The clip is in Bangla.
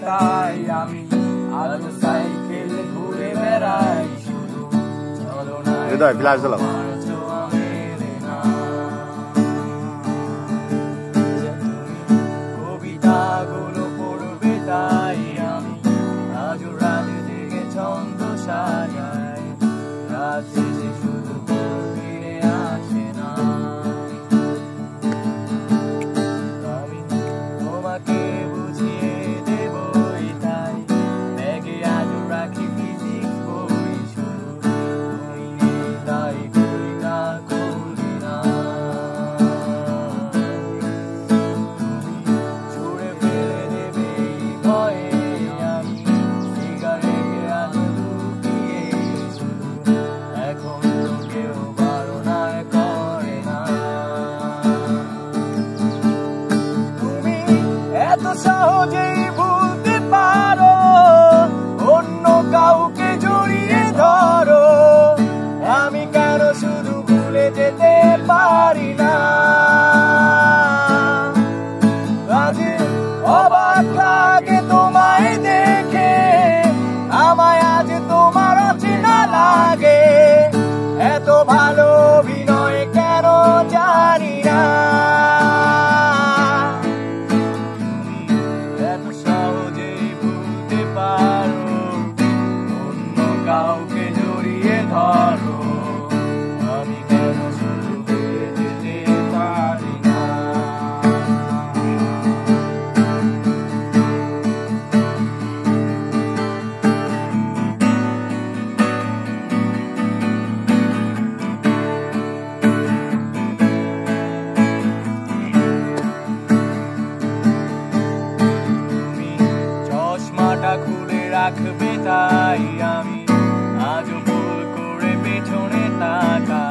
তাই আমি আজ সাইকেল ঘুরে বেড়াই শুধু চলো না হৃদয় ফ্ল্যাশ দিলাম কবিতাগুলো পড়বে তাই আমি আজ রাত জেগে ছন্দ সাজাই রাত শেষে শুধু ফিরে আসে না আমি তোমাকে বুঝিয়ে দেবই তাই ব্যাগে আজ রাখি ফিজিক্স বই শুধু তুমি তাই করি না করি না ছুড়ে ফেলে দেবে ভয়ে আমি সিগারেটে আজ লুকিয়ে শুধু এখন তো কেউ বারণা করে না তুমি এত সহজেই ভুলতে পারো অন্য কাউকে জড়িয়ে ধরো আমি কেন শুধু ভুলে যেতে পারি না আজ অবাক লাগে তোমায় দেখে আমায় আজ তোমার অচেনা লাগে এত ভালো অভিনয় কেন জানি না তুমি এত সহজেই ভুলতে পারো অন্য কাউকে জড়িয়ে ধরো আমি কেন শুধু ভুলে যেতে পারি না তুমি চশমাটা খুলে রাখবে তাই আমি আজও ভুল করে পেছনে তাকাই